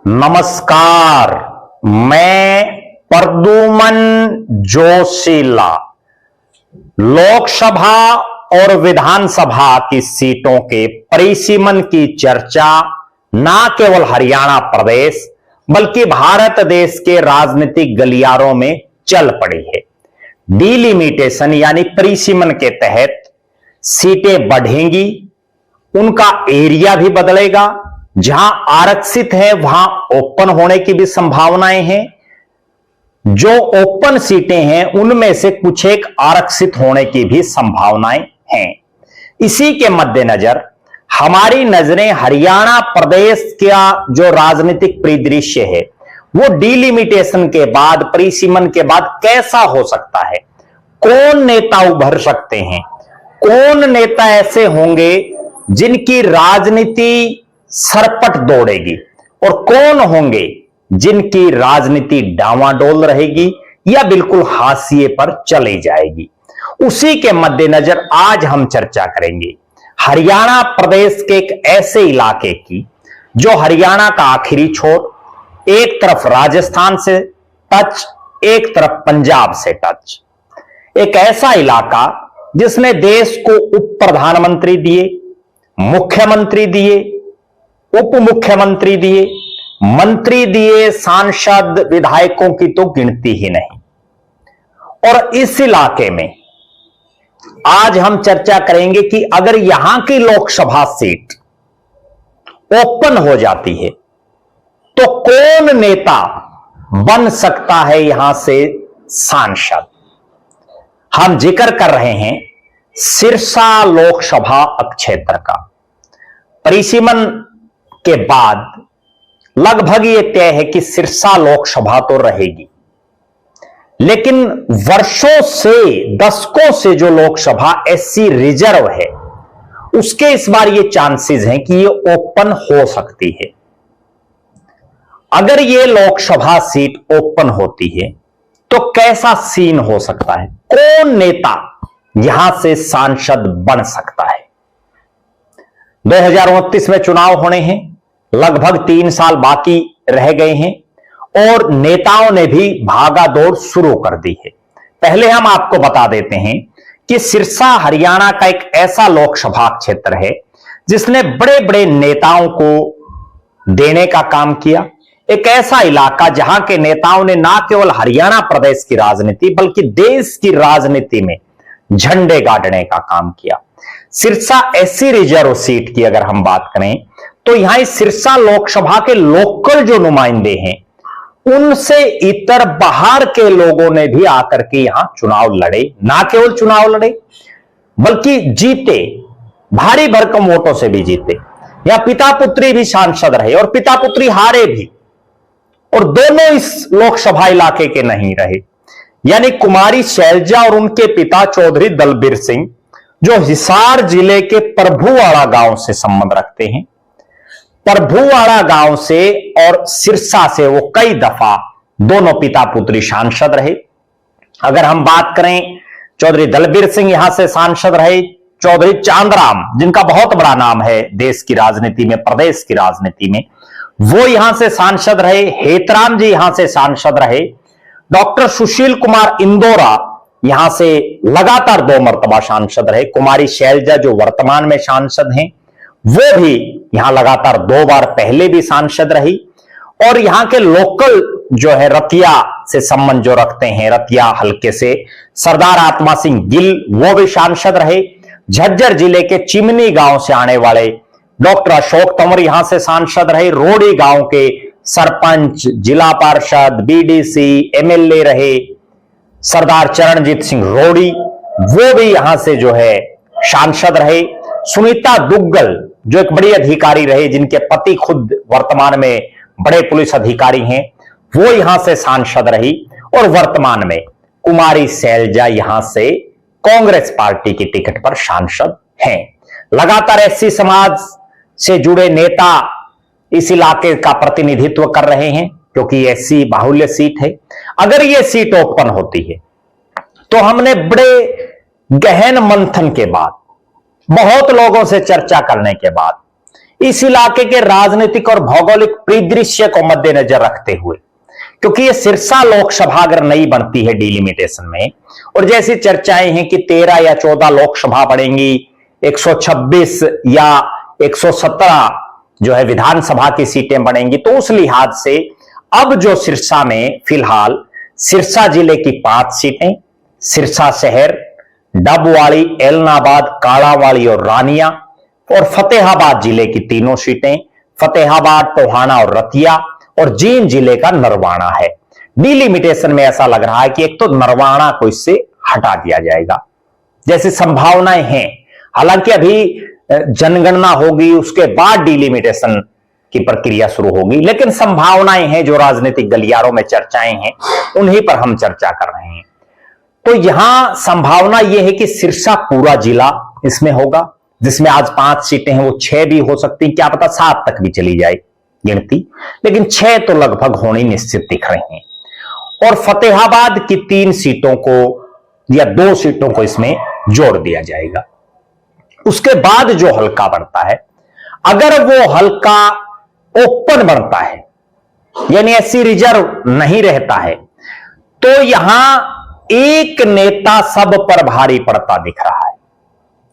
नमस्कार। मैं प्रद्युमन जोशीला लोकसभा और विधानसभा की सीटों के परिसीमन की चर्चा न केवल हरियाणा प्रदेश बल्कि भारत देश के राजनीतिक गलियारों में चल पड़ी है। डिलिमिटेशन यानी परिसीमन के तहत सीटें बढ़ेंगी, उनका एरिया भी बदलेगा। जहां आरक्षित है वहां ओपन होने की भी संभावनाएं हैं। जो ओपन सीटें हैं उनमें से कुछ एक आरक्षित होने की भी संभावनाएं हैं। इसी के मद्देनजर हमारी नजरें हरियाणा प्रदेश का जो राजनीतिक परिदृश्य है वो डिलिमिटेशन के बाद, परिसीमन के बाद कैसा हो सकता है। कौन नेता उभर सकते हैं, कौन नेता ऐसे होंगे जिनकी राजनीति सरपट दौड़ेगी और कौन होंगे जिनकी राजनीति डावाडोल रहेगी या बिल्कुल हाशिए पर चली जाएगी। उसी के मद्देनजर आज हम चर्चा करेंगे हरियाणा प्रदेश के एक ऐसे इलाके की जो हरियाणा का आखिरी छोर, एक तरफ राजस्थान से टच, एक तरफ पंजाब से टच। एक ऐसा इलाका जिसने देश को उप प्रधानमंत्री दिए, मुख्यमंत्री दिए, उप मुख्यमंत्री दिए, मंत्री दिए, सांसद विधायकों की तो गिनती ही नहीं। और इस इलाके में आज हम चर्चा करेंगे कि अगर यहां की लोकसभा सीट ओपन हो जाती है तो कौन नेता बन सकता है यहां से सांसद। हम जिक्र कर रहे हैं सिरसा लोकसभा क्षेत्र का। परिसीमन के बाद लगभग यह तय है कि सिरसा लोकसभा तो रहेगी, लेकिन वर्षों से, दशकों से जो लोकसभा एससी रिजर्व है उसके इस बार ये चांसेस हैं कि ये ओपन हो सकती है। अगर ये लोकसभा सीट ओपन होती है तो कैसा सीन हो सकता है, कौन नेता यहां से सांसद बन सकता है। 2029 में चुनाव होने हैं, लगभग 3 साल बाकी रह गए हैं और नेताओं ने भी भागा दौड़ शुरू कर दी है। पहले हम आपको बता देते हैं कि सिरसा हरियाणा का एक ऐसा लोकसभा क्षेत्र है जिसने बड़े बड़े नेताओं को देने का काम किया। एक ऐसा इलाका जहां के नेताओं ने ना केवल हरियाणा प्रदेश की राजनीति बल्कि देश की राजनीति में झंडे गाड़ने का काम किया। सिरसा एससी रिजर्व सीट की अगर हम बात करें तो यहां सिरसा लोकसभा के लोकल जो नुमाइंदे हैं उनसे इतर बाहर के लोगों ने भी आकर के यहां चुनाव लड़े। ना केवल चुनाव लड़े बल्कि जीते, भारी भरकम वोटों से भी जीते। यहां पिता पुत्री भी सांसद रहे और पिता पुत्री हारे भी, और दोनों इस लोकसभा इलाके के नहीं रहे। यानी कुमारी शैलजा और उनके पिता चौधरी दलबीर सिंह जो हिसार जिले के प्रभुवाड़ा गांव से संबंध रखते हैं, प्रभुवाड़ा गांव से और सिरसा से वो कई दफा दोनों पिता पुत्री सांसद रहे। अगर हम बात करें चौधरी दलबीर सिंह यहां से सांसद रहे, चौधरी चांदराम जिनका बहुत बड़ा नाम है देश की राजनीति में, प्रदेश की राजनीति में, वो यहां से सांसद रहे। हेतराम जी यहां से सांसद रहे। डॉक्टर सुशील कुमार इंदौरा यहां से लगातार 2 मर्तबा सांसद रहे। कुमारी शैलजा जो वर्तमान में सांसद हैं वो भी यहां लगातार 2 बार पहले भी सांसद रही। और यहां के लोकल जो है रतिया से संबंध जो रखते हैं, रतिया हल्के से सरदार आत्मा सिंह गिल वो भी सांसद रहे। झज्जर जिले के चिमनी गांव से आने वाले डॉक्टर अशोक तंवर यहां से सांसद रहे। रोड़ी गांव के सरपंच, जिला पार्षद, बीडीसी, एमएलए रहे सरदार चरणजीत सिंह रोड़ी, वो भी यहां से जो है सांसद रहे। सुनीता दुग्गल जो एक बड़ी अधिकारी रहे, जिनके पति खुद वर्तमान में बड़े पुलिस अधिकारी हैं, वो यहां से सांसद रही। और वर्तमान में कुमारी शैलजा यहां से कांग्रेस पार्टी की टिकट पर सांसद हैं। लगातार एससी समाज से जुड़े नेता इस इलाके का प्रतिनिधित्व कर रहे हैं क्योंकि एससी बाहुल्य सीट है। अगर यह सीट ओपन होती है तो हमने बड़े गहन मंथन के बाद, बहुत लोगों से चर्चा करने के बाद इस इलाके के राजनीतिक और भौगोलिक परिदृश्य को मद्देनजर रखते हुए, क्योंकि ये सिरसा लोकसभा अगर नहीं बनती है डिलिमिटेशन में, और जैसी चर्चाएं हैं कि 13 या 14 लोकसभा बढ़ेंगी, 126 या 117 जो है विधानसभा की सीटें बनेंगी, तो उस लिहाज से अब जो सिरसा में फिलहाल सिरसा जिले की 5 सीटें, सिरसा शहर, डबवाड़ी, एलनाबाद, काड़ावाड़ी और रानिया, और फतेहाबाद जिले की 3 सीटें, फतेहाबाद, टोहाना और रतिया, और जींद जिले का नरवाना है। डिलिमिटेशन में ऐसा लग रहा है कि एक तो नरवाना को इससे हटा दिया जाएगा, जैसी संभावनाएं हैं। हालांकि अभी जनगणना होगी, उसके बाद डिलिमिटेशन की प्रक्रिया शुरू होगी, लेकिन संभावनाएं हैं, जो राजनीतिक गलियारों में चर्चाएं हैं उन्हीं पर हम चर्चा कर रहे हैं। तो यहां संभावना यह है कि सिरसा पूरा जिला इसमें होगा, जिसमें आज 5 सीटें हैं, वो 6 भी हो सकती, क्या पता 7 तक भी चली जाए गिनती, लेकिन 6 तो लगभग होनी निश्चित दिख रही हैं। और फतेहाबाद की 3 सीटों को या 2 सीटों को इसमें जोड़ दिया जाएगा। उसके बाद जो हल्का बनता है, अगर वो हल्का ओपन बनता है, यानी एससी रिजर्व नहीं रहता है, तो यहां एक नेता सब पर भारी पड़ता दिख रहा है,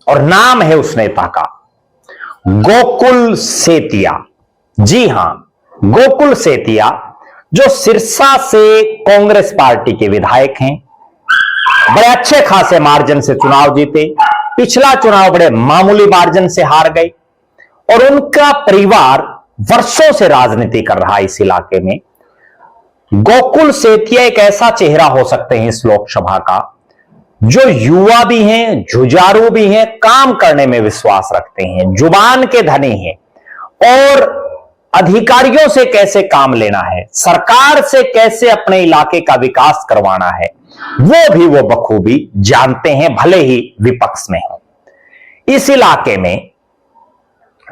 और नाम है उस नेता का गोकुल सेतिया। जी हां, गोकुल सेतिया, जो सिरसा से कांग्रेस पार्टी के विधायक हैं, बड़े अच्छे खासे मार्जिन से चुनाव जीते, पिछला चुनाव बड़े मामूली मार्जिन से हार गए, और उनका परिवार वर्षों से राजनीति कर रहा है इस इलाके में। गोकुल सेतिया एक ऐसा चेहरा हो सकते हैं इस लोकसभा का, जो युवा भी हैं, जुझारू भी हैं, काम करने में विश्वास रखते हैं, जुबान के धनी हैं, और अधिकारियों से कैसे काम लेना है, सरकार से कैसे अपने इलाके का विकास करवाना है, वो बखूबी जानते हैं, भले ही विपक्ष में हो। इस इलाके में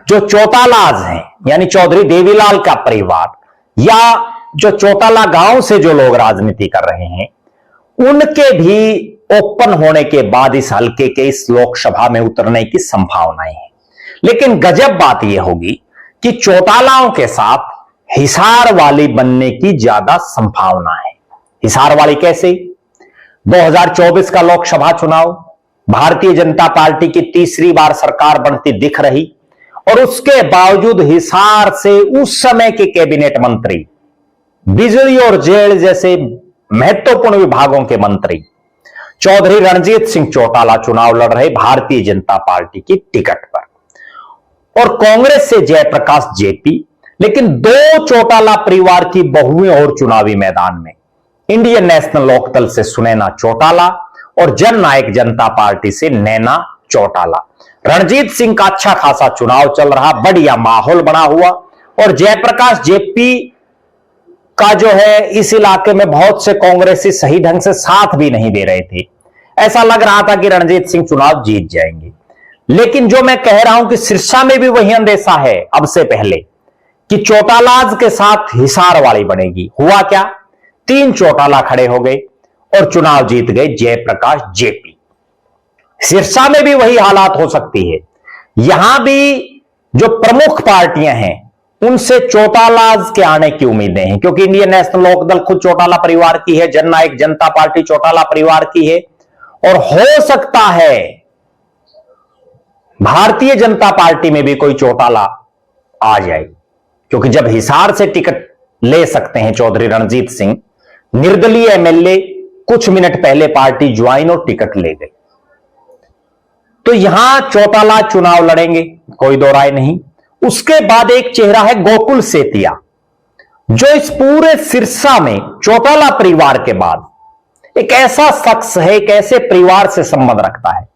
जो चौटालाज हैं, यानी चौधरी देवीलाल का परिवार, या जो चौटाला गांव से जो लोग राजनीति कर रहे हैं, उनके भी ओपन होने के बाद इस हल्के के इस लोकसभा में उतरने की संभावनाएं हैं। लेकिन गजब बात यह होगी कि चौटालाओं के साथ हिसार वाली बनने की ज्यादा संभावना है। हिसार वाली कैसे? 2024 का लोकसभा चुनाव, भारतीय जनता पार्टी की तीसरी बार सरकार बनती दिख रही, और उसके बावजूद हिसार से उस समय के कैबिनेट मंत्री, बिजली और जेल जैसे महत्वपूर्ण विभागों के मंत्री चौधरी रणजीत सिंह चौटाला चुनाव लड़ रहे भारतीय जनता पार्टी की टिकट पर, और कांग्रेस से जयप्रकाश जेपी। लेकिन 2 चौटाला परिवार की बहुएं और चुनावी मैदान में, इंडियन नेशनल लोकदल से सुनैना चौटाला और जन नायक जनता पार्टी से नैना चौटाला। रणजीत सिंह का अच्छा खासा चुनाव चल रहा, बढ़िया माहौल बना हुआ, और जयप्रकाश जेपी का जो है इस इलाके में बहुत से कांग्रेसी सही ढंग से साथ भी नहीं दे रहे थे। ऐसा लग रहा था कि रणजीत सिंह चुनाव जीत जाएंगे। लेकिन जो मैं कह रहा हूं कि सिरसा में भी वही अंदेशा है अब से पहले कि चौटालाज के साथ हिसार वाली बनेगी। हुआ क्या? 3 चौटाला खड़े हो गए और चुनाव जीत गए जयप्रकाश जेपी। सिरसा में भी वही हालात हो सकती है। यहां भी जो प्रमुख पार्टियां हैं उनसे चौटालाज के आने की उम्मीदें हैं, क्योंकि इंडियन नेशनल लोकदल खुद चौटाला परिवार की है, जन नायक जनता पार्टी चौटाला परिवार की है, और हो सकता है भारतीय जनता पार्टी में भी कोई चौटाला आ जाए, क्योंकि जब हिसार से टिकट ले सकते हैं चौधरी रणजीत सिंह, निर्दलीय एमएलए कुछ मिनट पहले पार्टी ज्वाइन और टिकट ले गए, तो यहां चौटाला चुनाव लड़ेंगे, कोई दो राय नहीं। उसके बाद एक चेहरा है गोकुल सेतिया, जो इस पूरे सिरसा में चौटाला परिवार के बाद एक ऐसा शख्स है, एक ऐसे परिवार से संबंध रखता है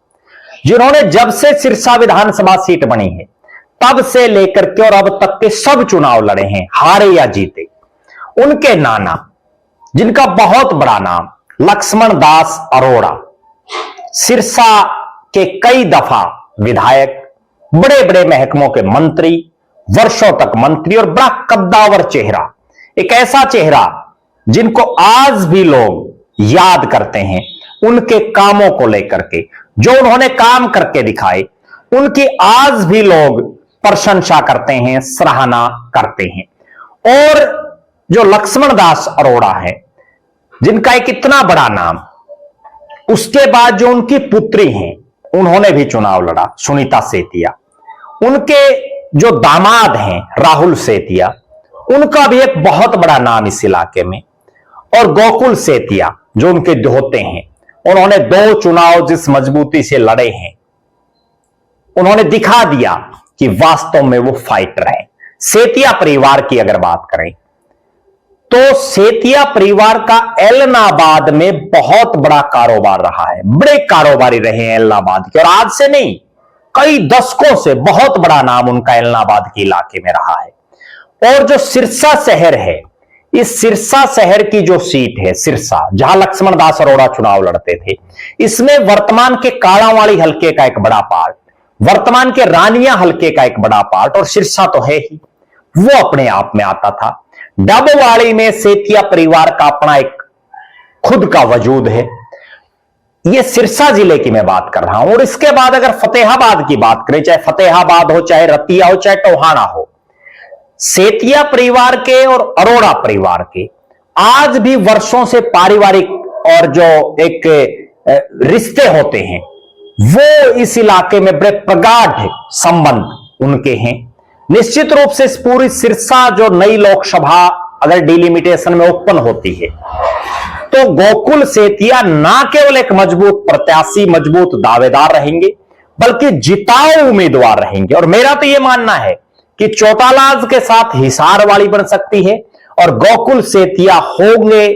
जिन्होंने जब से सिरसा विधानसभा सीट बनी है तब से लेकर के और अब तक के सब चुनाव लड़े हैं, हारे या जीते। उनके नाना, जिनका बहुत बड़ा नाम लक्ष्मण दास अरोड़ा, सिरसा के कई दफा विधायक, बड़े बड़े महकमों के मंत्री, वर्षों तक मंत्री, और बड़ा कद्दावर चेहरा, एक ऐसा चेहरा जिनको आज भी लोग याद करते हैं उनके कामों को लेकर के, जो उन्होंने काम करके दिखाए, उनकी आज भी लोग प्रशंसा करते हैं, सराहना करते हैं। और जो लक्ष्मण दास अरोड़ा है, जिनका एक इतना बड़ा नाम, उसके बाद जो उनकी पुत्री हैं, उन्होंने भी चुनाव लड़ा, सुनीता सेतिया। उनके जो दामाद हैं राहुल सेतिया, उनका भी एक बहुत बड़ा नाम इस इलाके में। और गोकुल सेतिया जो उनके दोहते हैं, उन्होंने 2 चुनाव जिस मजबूती से लड़े हैं, उन्होंने दिखा दिया कि वास्तव में वो फाइटर हैं। सेतिया परिवार की अगर बात करें तो सेतिया परिवार का एलनाबाद में बहुत बड़ा कारोबार रहा है, बड़े कारोबारी रहे हैं एलनाबाद के, और आज से नहीं कई दशकों से बहुत बड़ा नाम उनका एलनाबाद के इलाके में रहा है। और जो सिरसा शहर है, इस सिरसा शहर की जो सीट है सिरसा, जहां लक्ष्मण दास अरोड़ा चुनाव लड़ते थे, इसमें वर्तमान के काड़ावाड़ी हल्के का एक बड़ा पार्ट, वर्तमान के रानिया हल्के का एक बड़ा पार्ट, और सिरसा तो है ही, वो अपने आप में आता था। डबवाड़ी में सेतिया परिवार का अपना एक खुद का वजूद है। यह सिरसा जिले की मैं बात कर रहा हूं। और इसके बाद अगर फतेहाबाद की बात करें, चाहे फतेहाबाद हो, चाहे रतिया हो, चाहे टोहाना हो, सेतिया परिवार के और अरोड़ा परिवार के आज भी वर्षों से पारिवारिक और जो एक रिश्ते होते हैं, वो इस इलाके में बड़े प्रगाढ़ संबंध उनके हैं। निश्चित रूप से इस पूरी सिरसा जो नई लोकसभा अगर डिलिमिटेशन में ओपन होती है, तो गोकुल सेतिया ना केवल एक मजबूत प्रत्याशी, मजबूत दावेदार रहेंगे, बल्कि जिताऊ उम्मीदवार रहेंगे। और मेरा तो यह मानना है कि चौटालाज के साथ हिसार वाली बन सकती है, और गोकुल सेतिया होंगे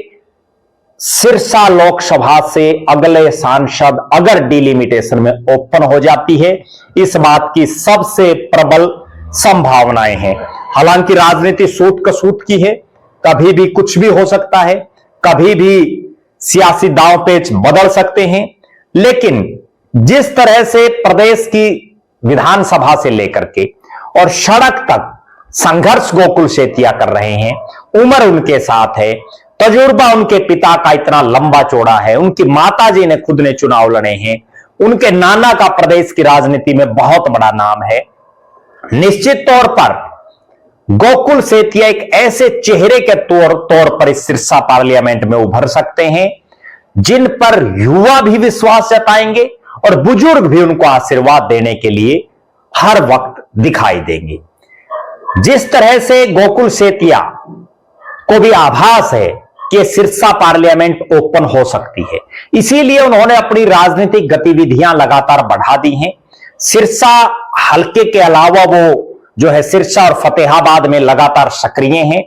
सिरसा लोकसभा से अगले सांसद, अगर डिलिमिटेशन में ओपन हो जाती है। इस बात की सबसे प्रबल संभावनाएं हैं। हालांकि राजनीति सूत कसूत की है, कभी भी कुछ भी हो सकता है, कभी भी सियासी दांव पेच बदल सकते हैं, लेकिन जिस तरह से प्रदेश की विधानसभा से लेकर के और सड़क तक संघर्ष गोकुल सेतिया कर रहे हैं, उम्र उनके साथ है, तजुर्बा उनके पिता का इतना लंबा चौड़ा है, उनकी माताजी ने खुद ने चुनाव लड़े हैं, उनके नाना का प्रदेश की राजनीति में बहुत बड़ा नाम है। निश्चित तौर पर गोकुल सेतिया एक ऐसे चेहरे के तौर पर इस सिरसा पार्लियामेंट में उभर सकते हैं, जिन पर युवा भी विश्वास जताएंगे और बुजुर्ग भी उनको आशीर्वाद देने के लिए हर वक्त दिखाई देंगे। जिस तरह से गोकुल सेतिया को भी आभास है कि सिरसा पार्लियामेंट ओपन हो सकती है, इसीलिए उन्होंने अपनी राजनीतिक गतिविधियां लगातार बढ़ा दी हैं। सिरसा हल्के के अलावा वो जो है सिरसा और फतेहाबाद में लगातार सक्रिय हैं,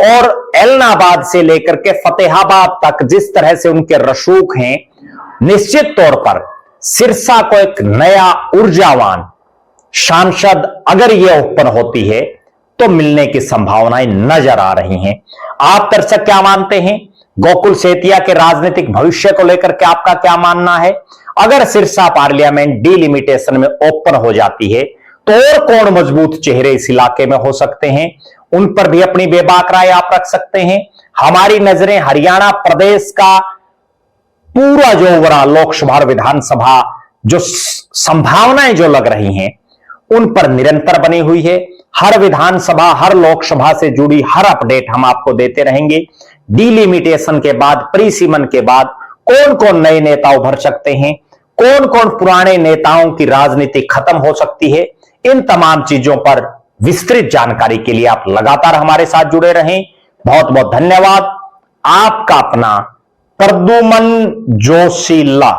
और एलनाबाद से लेकर के फतेहाबाद तक जिस तरह से उनके रसूख हैं, निश्चित तौर पर सिरसा को एक नया ऊर्जावान सांसद अगर ये ओपन होती है तो मिलने की संभावनाएं नजर आ रही हैं। आप दर्शक क्या मानते हैं? गोकुल सेतिया के राजनीतिक भविष्य को लेकर के आपका क्या मानना है? अगर सिरसा पार्लियामेंट डिलिमिटेशन में ओपन हो जाती है तो और कौन मजबूत चेहरे इस इलाके में हो सकते हैं, उन पर भी अपनी बेबाक राय आप रख सकते हैं। हमारी नजरें हरियाणा प्रदेश का पूरा जो ओवरऑल लोकसभा और विधानसभा जो संभावनाएं जो लग रही हैं, उन पर निरंतर बनी हुई है। हर विधानसभा, हर लोकसभा से जुड़ी हर अपडेट हम आपको देते रहेंगे। डिलिमिटेशन के बाद, प्रीसीमन के बाद कौन कौन नए नेता उभर सकते हैं, कौन कौन पुराने नेताओं की राजनीति खत्म हो सकती है, इन तमाम चीजों पर विस्तृत जानकारी के लिए आप लगातार हमारे साथ जुड़े रहें। बहुत बहुत धन्यवाद। आपका अपना प्रद्युमन जोशीला।